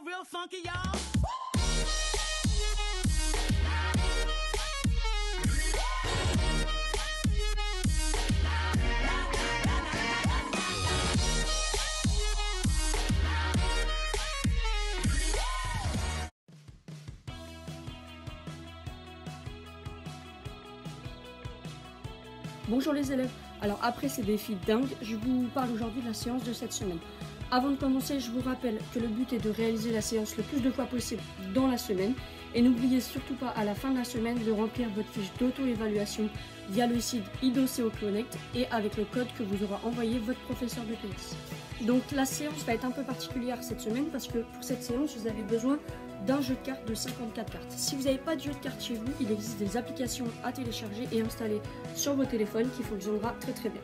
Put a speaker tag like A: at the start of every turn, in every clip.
A: real funky, y'all.
B: Bonjour les élèves, alors après ces défis dingues, je vous parle aujourd'hui de la séance de cette semaine. Avant de commencer, je vous rappelle que le but est de réaliser la séance le plus de fois possible dans la semaine et n'oubliez surtout pas à la fin de la semaine de remplir votre fiche d'auto-évaluation via le site IDOCO Connect et avec le code que vous aura envoyé votre professeur de PS. Donc la séance va être un peu particulière cette semaine parce que pour cette séance, vous avez besoin d'un jeu de cartes de 54 cartes. Si vous n'avez pas de jeu de cartes chez vous, il existe des applications à télécharger et installer sur vos téléphones qui fonctionnera très très bien.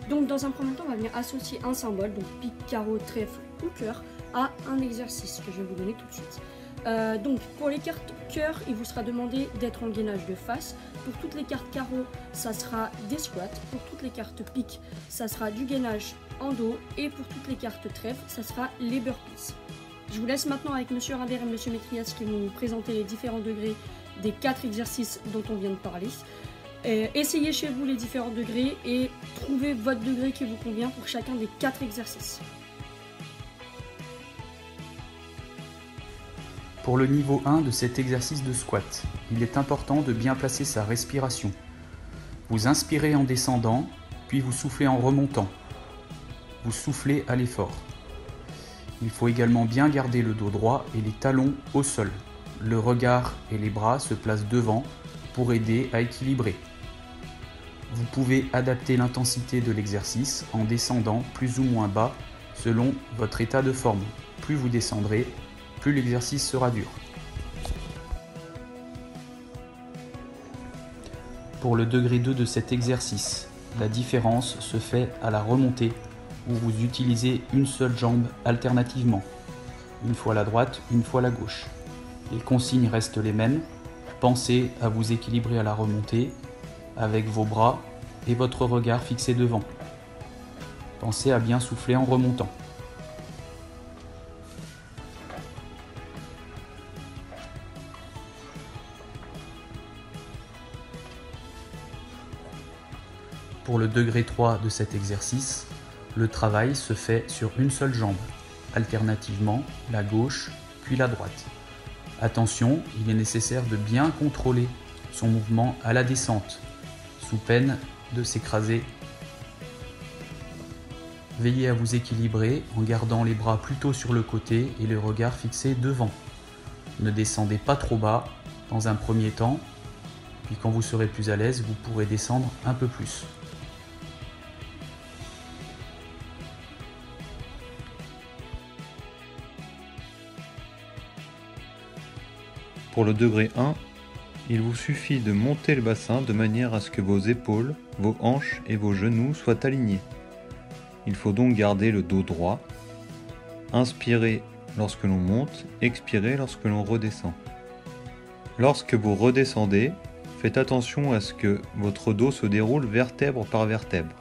B: Donc dans un premier temps, on va venir associer un symbole, donc pique, carreau, trèfle ou cœur, à un exercice que je vais vous donner tout de suite. Donc pour les cartes cœur, il vous sera demandé d'être en gainage de face. Pour toutes les cartes carreau, ça sera des squats. Pour toutes les cartes pique, ça sera du gainage en dos. Et pour toutes les cartes trèfle, ça sera les burpees. Je vous laisse maintenant avec Monsieur Rimbert et Monsieur Métrias qui vont nous présenter les différents degrés des 4 exercices dont on vient de parler. Essayez chez vous les différents degrés et trouvez votre degré qui vous convient pour chacun des 4 exercices.
C: Pour le niveau 1 de cet exercice de squat, il est important de bien placer sa respiration. Vous inspirez en descendant, puis vous soufflez en remontant. Vous soufflez à l'effort. Il faut également bien garder le dos droit et les talons au sol. Le regard et les bras se placent devant pour aider à équilibrer. Vous pouvez adapter l'intensité de l'exercice en descendant plus ou moins bas selon votre état de forme. Plus vous descendrez, plus l'exercice sera dur. Pour le degré 2 de cet exercice, la différence se fait à la remontée où vous utilisez une seule jambe alternativement, une fois la droite, une fois la gauche. Les consignes restent les mêmes. Pensez à vous équilibrer à la remontée avec vos bras et votre regard fixé devant. Pensez à bien souffler en remontant. Pour le degré 3 de cet exercice, le travail se fait sur une seule jambe, alternativement la gauche puis la droite. Attention, il est nécessaire de bien contrôler son mouvement à la descente, sous peine de s'écraser. Veillez à vous équilibrer en gardant les bras plutôt sur le côté et le regard fixé devant. Ne descendez pas trop bas dans un premier temps, puis quand vous serez plus à l'aise, vous pourrez descendre un peu plus.
D: Pour le degré 1, il vous suffit de monter le bassin de manière à ce que vos épaules, vos hanches et vos genoux soient alignés. Il faut donc garder le dos droit, inspirer lorsque l'on monte, expirer lorsque l'on redescend. Lorsque vous redescendez, faites attention à ce que votre dos se déroule vertèbre par vertèbre.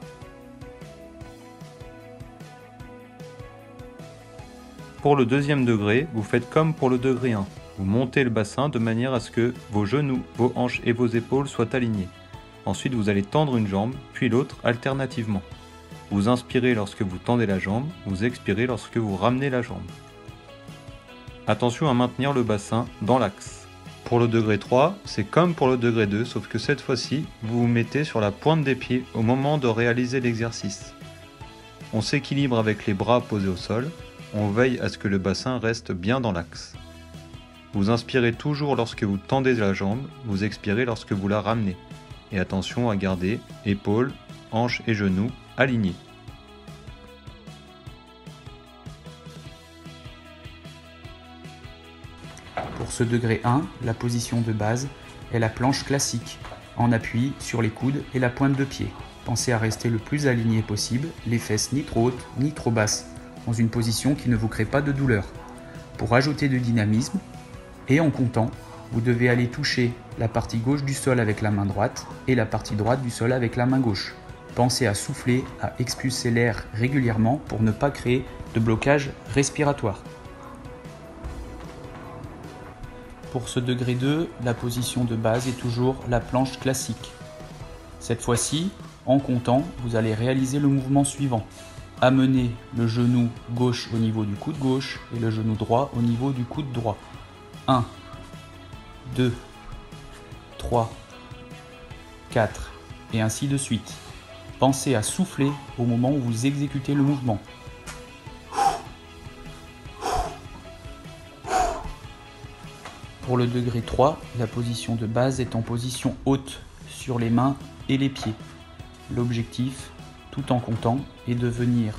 D: Pour le deuxième degré, vous faites comme pour le degré 1. Vous montez le bassin de manière à ce que vos genoux, vos hanches et vos épaules soient alignés. Ensuite, vous allez tendre une jambe, puis l'autre alternativement. Vous inspirez lorsque vous tendez la jambe, vous expirez lorsque vous ramenez la jambe. Attention à maintenir le bassin dans l'axe. Pour le degré 3, c'est comme pour le degré 2, sauf que cette fois-ci, vous vous mettez sur la pointe des pieds au moment de réaliser l'exercice. On s'équilibre avec les bras posés au sol, on veille à ce que le bassin reste bien dans l'axe. Vous inspirez toujours lorsque vous tendez la jambe, vous expirez lorsque vous la ramenez. Et attention à garder épaules, hanches et genoux alignés.
C: Pour ce degré 1, la position de base est la planche classique, en appui sur les coudes et la pointe de pied. Pensez à rester le plus aligné possible, les fesses ni trop hautes ni trop basses, dans une position qui ne vous crée pas de douleur. Pour ajouter de dynamisme, et en comptant, vous devez aller toucher la partie gauche du sol avec la main droite et la partie droite du sol avec la main gauche. Pensez à souffler, à expulser l'air régulièrement pour ne pas créer de blocage respiratoire. Pour ce degré 2, la position de base est toujours la planche classique. Cette fois-ci, en comptant, vous allez réaliser le mouvement suivant. Amener le genou gauche au niveau du coude gauche et le genou droit au niveau du coude droit. 1, 2, 3, 4 et ainsi de suite. Pensez à souffler au moment où vous exécutez le mouvement. Pour le degré 3, la position de base est en position haute sur les mains et les pieds. L'objectif, tout en comptant, est de venir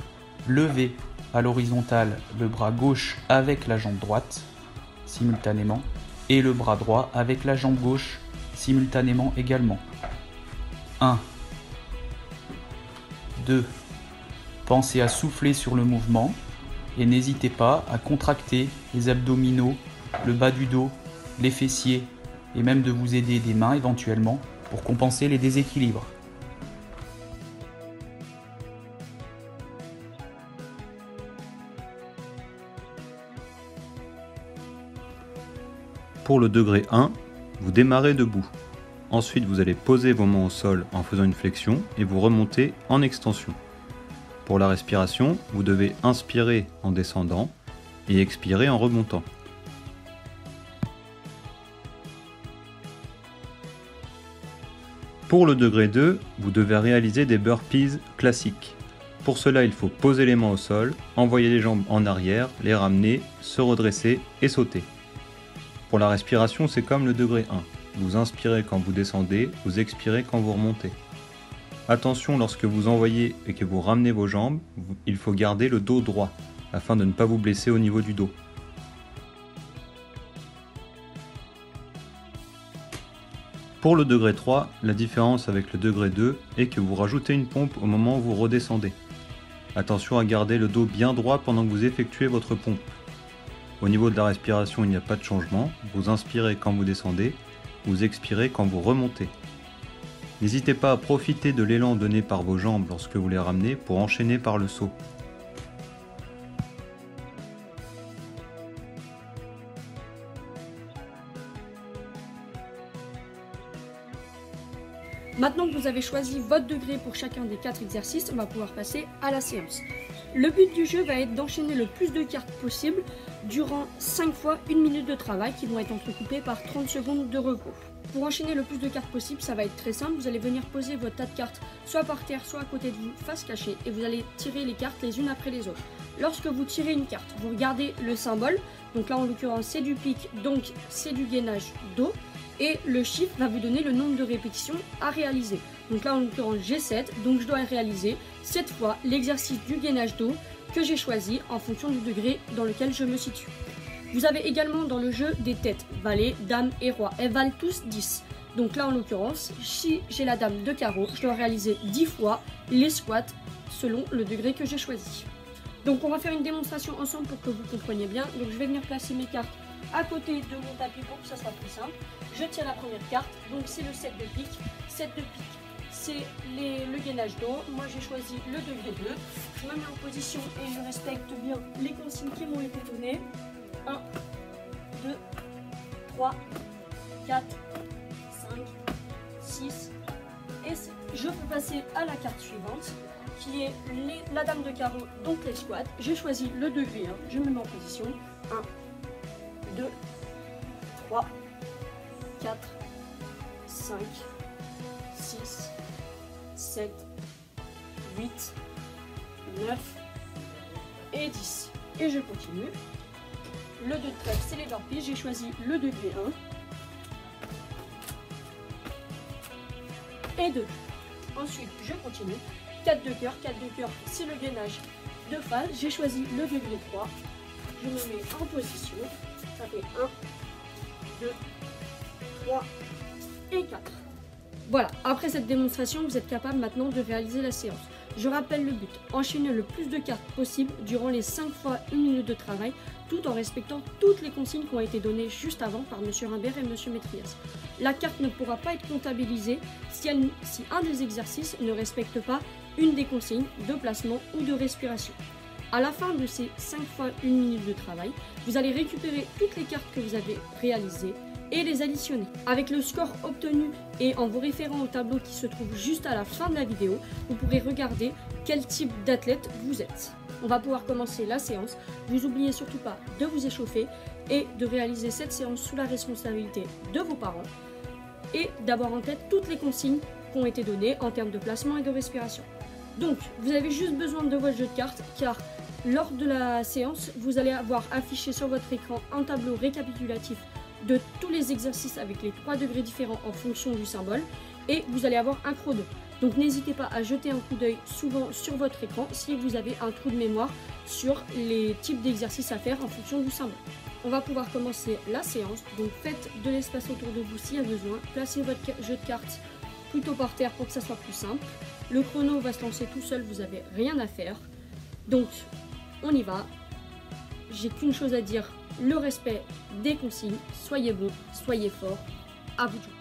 C: lever à l'horizontale le bras gauche avec la jambe droite simultanément et le bras droit avec la jambe gauche simultanément également. 1, 2, pensez à souffler sur le mouvement et n'hésitez pas à contracter les abdominaux, le bas du dos, les fessiers et même de vous aider des mains éventuellement pour compenser les déséquilibres.
D: Pour le degré 1, vous démarrez debout. Ensuite, vous allez poser vos mains au sol en faisant une flexion et vous remontez en extension. Pour la respiration, vous devez inspirer en descendant et expirer en remontant. Pour le degré 2, vous devez réaliser des burpees classiques. Pour cela, il faut poser les mains au sol, envoyer les jambes en arrière, les ramener, se redresser et sauter. Pour la respiration, c'est comme le degré 1. Vous inspirez quand vous descendez, vous expirez quand vous remontez. Attention, lorsque vous envoyez et que vous ramenez vos jambes, il faut garder le dos droit, afin de ne pas vous blesser au niveau du dos. Pour le degré 3, la différence avec le degré 2 est que vous rajoutez une pompe au moment où vous redescendez. Attention à garder le dos bien droit pendant que vous effectuez votre pompe. Au niveau de la respiration, il n'y a pas de changement. Vous inspirez quand vous descendez, vous expirez quand vous remontez. N'hésitez pas à profiter de l'élan donné par vos jambes lorsque vous les ramenez pour enchaîner par le saut.
B: Maintenant que vous avez choisi votre degré pour chacun des 4 exercices, on va pouvoir passer à la séance. Le but du jeu va être d'enchaîner le plus de cartes possible durant 5 fois 1 minute de travail qui vont être entrecoupées par 30 secondes de repos. Pour enchaîner le plus de cartes possible, ça va être très simple. Vous allez venir poser votre tas de cartes soit par terre, soit à côté de vous, face cachée, et vous allez tirer les cartes les unes après les autres. Lorsque vous tirez une carte, vous regardez le symbole. Donc là, en l'occurrence, c'est du pic, donc c'est du gainage dos. Et le chiffre va vous donner le nombre de répétitions à réaliser. Donc là, en l'occurrence, j'ai 7, donc je dois réaliser 7 fois l'exercice du gainage dos que j'ai choisi en fonction du degré dans lequel je me situe. Vous avez également dans le jeu des têtes, valet, dame et roi. Elles valent tous 10. Donc là, en l'occurrence, si j'ai la dame de carreau, je dois réaliser 10 fois les squats selon le degré que j'ai choisi. Donc on va faire une démonstration ensemble pour que vous compreniez bien. Donc je vais venir placer mes cartes à côté de mon tapis pour que ça soit plus simple. Je tire la première carte, donc c'est le 7 de pique. 7 de pique, c'est le gainage dos. Moi j'ai choisi le degré 2. Je me mets en position et je respecte bien les consignes qui m'ont été données. 1, 2, 3, 4, 5, 6 et 7. Je peux passer à la carte suivante qui est la dame de carreau, donc les squats. J'ai choisi le degré 1, je me mets en position. 1, 2, 3, 4, 5, 6, 7, 8, 9 et 10. Et je continue. Le 2 de trèfle, c'est les burpees. J'ai choisi le degré 1 et 2. Ensuite, je continue. 4 de cœur. 4 de cœur, c'est le gainage de phase. J'ai choisi le degré 3. Je me mets en position. Ça fait 1, 2, 3 et 4. Voilà, après cette démonstration, vous êtes capable maintenant de réaliser la séance. Je rappelle le but, enchaîner le plus de cartes possible durant les 5 fois 1 minute de travail, tout en respectant toutes les consignes qui ont été données juste avant par M. Rimbert et M. Métrias. La carte ne pourra pas être comptabilisée si un des exercices ne respecte pas une des consignes de placement ou de respiration. À la fin de ces 5 fois 1 minute de travail, vous allez récupérer toutes les cartes que vous avez réalisées et les additionner. Avec le score obtenu et en vous référant au tableau qui se trouve juste à la fin de la vidéo, vous pourrez regarder quel type d'athlète vous êtes. On va pouvoir commencer la séance. Vous n'oubliez surtout pas de vous échauffer et de réaliser cette séance sous la responsabilité de vos parents et d'avoir en tête toutes les consignes qui ont été données en termes de placement et de respiration. Donc, vous avez juste besoin de votre jeu de cartes car lors de la séance, vous allez avoir affiché sur votre écran un tableau récapitulatif de tous les exercices avec les 3 degrés différents en fonction du symbole et vous allez avoir un chrono. Donc n'hésitez pas à jeter un coup d'œil souvent sur votre écran si vous avez un trou de mémoire sur les types d'exercices à faire en fonction du symbole. On va pouvoir commencer la séance, donc faites de l'espace autour de vous s'il y a besoin, placez votre jeu de cartes plutôt par terre pour que ça soit plus simple. Le chrono va se lancer tout seul, vous n'avez rien à faire. Donc on y va, j'ai qu'une chose à dire, le respect des consignes, soyez bons, soyez forts, à vous de jouer.